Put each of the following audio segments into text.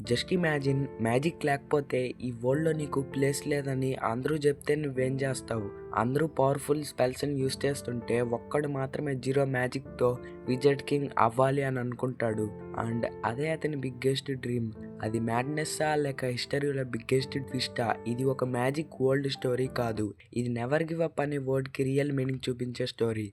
Just imagine magic లేకపోతే ఈ వరల్డ్‌లో నీకు ప్లేస్ లేదని అందరూ చెప్తే నువ్వేం చేస్తావు? అందరూ పవర్‌ఫుల్ స్పెల్స్‌ని యూజ్ చేస్తుంటే ఒక్కడు మాత్రమే జీరో మ్యాజిక్‌తో విజార్డ్ కింగ్ అవ్వాలి అని అనుకుంటాడు. అండ్ అదే అతని బిగ్గెస్ట్ డ్రీమ్. అది మ్యాడ్‌నెస్సా లేక హిస్టరీలో బిగ్గెస్ట్ ట్విస్టా? ఇది ఒక మ్యాజిక్ వరల్డ్ స్టోరీ కాదు. ఇది నెవర్ గివ్ అప్ అనే వర్డ్‌కి రియల్ మీనింగ్ చూపించే స్టోరీ.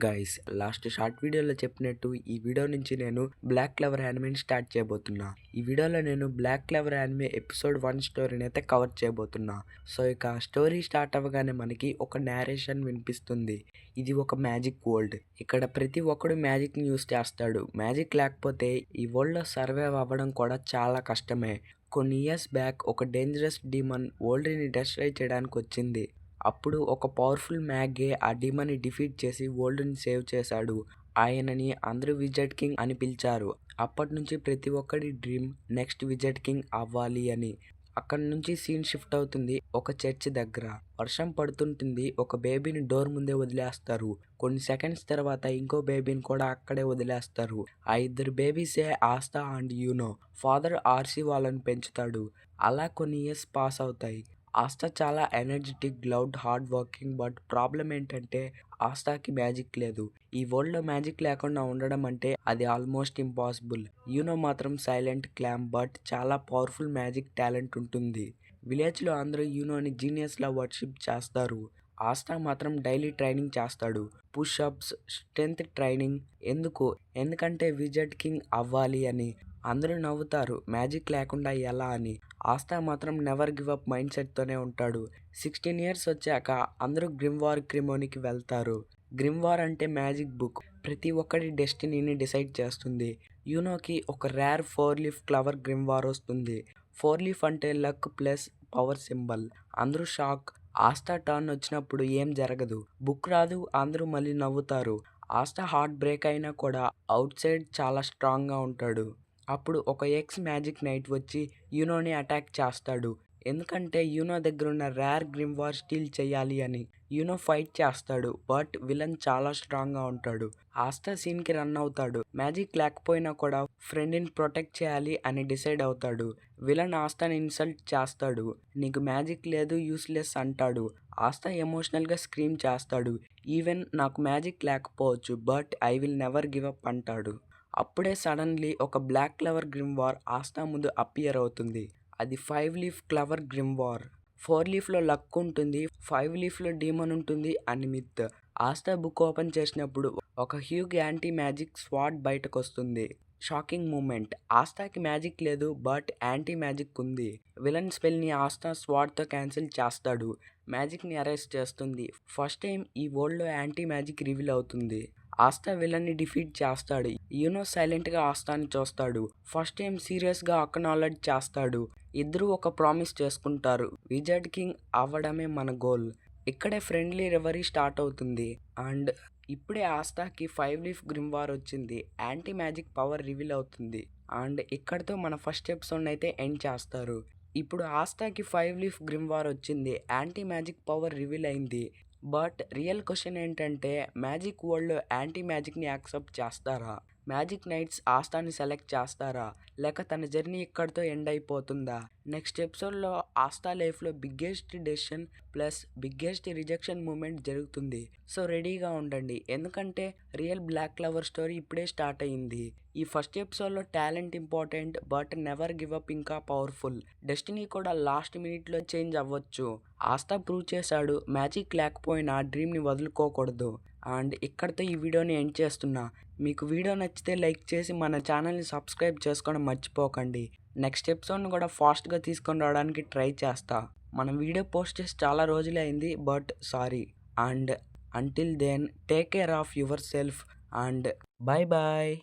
గైస్, లాస్ట్ షార్ట్ వీడియోలో చెప్పినట్టు ఈ వీడియో నుంచి నేను బ్లాక్ క్లవర్ యానిమేని స్టార్ట్ చేయబోతున్నా. ఈ వీడియోలో నేను బ్లాక్ క్లవర్ యానిమే ఎపిసోడ్ 1 స్టోరీని అయితే కవర్ చేయబోతున్నా. సో ఇక స్టోరీ స్టార్ట్ అవ్వగానే మనకి ఒక నేరేషన్ వినిపిస్తుంది. ఇది ఒక మ్యాజిక్ వరల్డ్. ఇక్కడ ప్రతి ఒక్కడు మ్యాజిక్ని యూస్ చేస్తాడు. మ్యాజిక్ లేకపోతే ఈ వరల్డ్లో సర్వైవ్ అవ్వడం కూడా చాలా కష్టమే. కొన్ని ఇయర్స్ బ్యాక్ ఒక డేంజరస్ డీమన్ వరల్డ్ని డిస్ట్రాయ్ చేయడానికి వచ్చింది. అప్పుడు ఒక పవర్ఫుల్ మ్యాగే ఆ డీమన్ని డిఫీట్ చేసి వరల్డ్ని సేవ్ చేశాడు. ఆయనని అందరూ విజార్డ్ కింగ్ అని పిలిచారు. అప్పటి నుంచి ప్రతి ఒక్కడి డ్రీమ్ నెక్స్ట్ విజార్డ్ కింగ్ అవ్వాలి అని. అక్కడి నుంచి సీన్ షిఫ్ట్ అవుతుంది ఒక చర్చ్ దగ్గర. వర్షం పడుతుంటుంది. ఒక బేబీని డోర్ ముందే వదిలేస్తారు. కొన్ని సెకండ్స్ తర్వాత ఇంకో బేబీని కూడా అక్కడే వదిలేస్తారు. ఆ ఇద్దరు బేబీసే ఆస్థా అండ్ యూనో. ఫాదర్ ఆర్సీ వాళ్ళని పెంచుతాడు. అలా కొన్ని ఇయర్స్ పాస్ అవుతాయి. ఆస్థా చాలా energetic, loud, hard working. But problem ఏంటంటే ఆస్థాకి మ్యాజిక్ లేదు. ఈ వరల్డ్లో మ్యాజిక్ లేకుండా ఉండడం అంటే అది ఆల్మోస్ట్ ఇంపాసిబుల్. యూనో మాత్రం సైలెంట్, క్లామ్ బట్ చాలా పవర్ఫుల్ మ్యాజిక్ టాలెంట్ ఉంటుంది. విలేజ్లో అందరూ యూనోని జీనియస్లా వర్షిప్ చేస్తారు. ఆస్థా మాత్రం డైలీ ట్రైనింగ్ చేస్తాడు. Push-ups, strength training. ఎందుకంటే విజార్డ్ కింగ్ అవ్వాలి అని. అందరూ నవ్వుతారు మ్యాజిక్ లేకుండా ఎలా అని. ఆస్థా మాత్రం నెవర్ గివ్ అప్ మైండ్ సెట్తోనే ఉంటాడు. 16 ఇయర్స్ వచ్చాక అందరూ గ్రిమ్వార్ క్రిమోనికి వెళ్తారు. గ్రిమ్వార్ అంటే మ్యాజిక్ బుక్. ప్రతి ఒక్కడి డెస్టినీని డిసైడ్ చేస్తుంది. యూనోకి ఒక రేర్ 4 లీఫ్ క్లవర్ గ్రిమ్వార్ వస్తుంది. 4 లీఫ్ అంటే లక్ ప్లస్ పవర్ సింబల్. అందరూ షాక్. ఆస్థా టర్న్ వచ్చినప్పుడు ఏం జరగదు. బుక్ రాదు. అందరూ మళ్ళీ నవ్వుతారు. ఆస్థా హార్ట్ బ్రేక్ అయినా కూడా అవుట్ సైడ్ చాలా స్ట్రాంగ్గా ఉంటాడు. అప్పుడు ఒక ఎక్స్ మ్యాజిక్ నైట్ వచ్చి యూనోని అటాక్ చేస్తాడు. ఎందుకంటే యూనో దగ్గర ఉన్న రేర్ గ్రిమ్వార్ స్టీల్ చేయాలి అని. యూనో ఫైట్ చేస్తాడు. బట్ విలన్ చాలా స్ట్రాంగ్గా ఉంటాడు. ఆస్థా సీన్కి రన్ అవుతాడు. మ్యాజిక్ లేకపోయినా కూడా ఫ్రెండ్ని ప్రొటెక్ట్ చేయాలి అని డిసైడ్ అవుతాడు. విలన్ ఆస్థాని ఇన్సల్ట్ చేస్తాడు. నీకు మ్యాజిక్ లేదు, యూస్లెస్ అంటాడు. ఆస్థా ఎమోషనల్గా స్క్రీమ్ చేస్తాడు. ఈవెన్ నాకు మ్యాజిక్ లేకపోవచ్చు but I will never give up అంటాడు. అప్పుడే సడన్లీ ఒక బ్లాక్ క్లవర్ గ్రిమ్వార్ ఆస్థా ముందు అపియర్ అవుతుంది. అది 5 లీఫ్ క్లవర్ గ్రిమ్వార్. 4 లీఫ్లో లక్ ఉంటుంది, 5 లీఫ్లో డీమన్ ఉంటుంది అని మిత్. ఆస్థా బుక్ ఓపెన్ చేసినప్పుడు ఒక హ్యూగ్ యాంటీ మ్యాజిక్ స్వాడ్ బయటకు వస్తుంది. Shocking moment. ఆస్థాకి మ్యాజిక్ లేదు బట్ యాంటీ మ్యాజిక్ ఉంది. విలన్ స్పెల్ని ఆస్థా స్వాడ్తో క్యాన్సిల్ చేస్తాడు. మ్యాజిక్ని అరెస్ట్ చేస్తుంది. ఫస్ట్ టైం ఈ వరల్డ్లో యాంటీ మ్యాజిక్ రివీల్ అవుతుంది. ఆస్థా విలన్ని డిఫీట్ చేస్తాడు. యూనో సైలెంట్గా ఆస్థాని చూస్తాడు. ఫస్ట్ టైం సీరియస్గా అక్నాలెడ్జ్ చేస్తాడు. ఇద్దరూ ఒక ప్రామిస్ చేసుకుంటారు. విజార్డ్ కింగ్ అవ్వడమే మన గోల్. ఇక్కడే ఫ్రెండ్లీ రివరీ స్టార్ట్ అవుతుంది. అండ్ ఇప్పుడే ఆస్థాకి 5 లీఫ్ గ్రిమ్వార్ వచ్చింది. యాంటీ మ్యాజిక్ పవర్ రివీల్ అవుతుంది. అండ్ ఇక్కడితో మన ఫస్ట్ ఎపిసోడ్ అయితే ఎండ్ చేస్తారు. ఇప్పుడు ఆస్థాకి 5 లీఫ్ గ్రిమ్వార్ వచ్చింది. యాంటీ మ్యాజిక్ పవర్ రివీల్ అయింది. బట్ రియల్ క్వశ్చన్ ఏంటంటే మ్యాజిక్ వరల్డ్లో యాంటీ మ్యాజిక్ని యాక్సెప్ట్ చేస్తారా? మ్యాజిక్ నైట్స్ ఆస్థాని సెలెక్ట్ చేస్తారా? లేక తన జర్నీ ఇక్కడితో ఎండ్ అయిపోతుందా? నెక్స్ట్ ఎపిసోడ్లో ఆస్థా లైఫ్లో biggest decision plus biggest rejection moment జరుగుతుంది. సో రెడీగా ఉండండి. ఎందుకంటే రియల్ బ్లాక్ క్లవర్ స్టోరీ ఇప్పుడే స్టార్ట్ అయ్యింది. ఈ ఫస్ట్ ఎపిసోడ్లో talent important but never give up ఇంకా పవర్ఫుల్. డెస్టినీ కూడా లాస్ట్ మినిట్లో చేంజ్ అవ్వచ్చు. ఆస్థా ప్రూవ్ చేశాడు మ్యాజిక్ లేకపోయినా డ్రీమ్ని వదులుకోకూడదు. అండ్ ఇక్కడితో ఈ వీడియోని ఎండ్ చేస్తున్నా. మీకు వీడియో నచ్చితే లైక్ చేసి మన ఛానల్ని సబ్స్క్రైబ్ చేసుకోవడం మర్చిపోకండి. నెక్స్ట్ ఎపిసోడ్ని కూడా ఫాస్ట్గా తీసుకొని రావడానికి ట్రై చేస్తా. మనం వీడియో పోస్ట్ చేసి చాలా రోజులే అయింది but sorry. And until then take care of yourself and bye bye.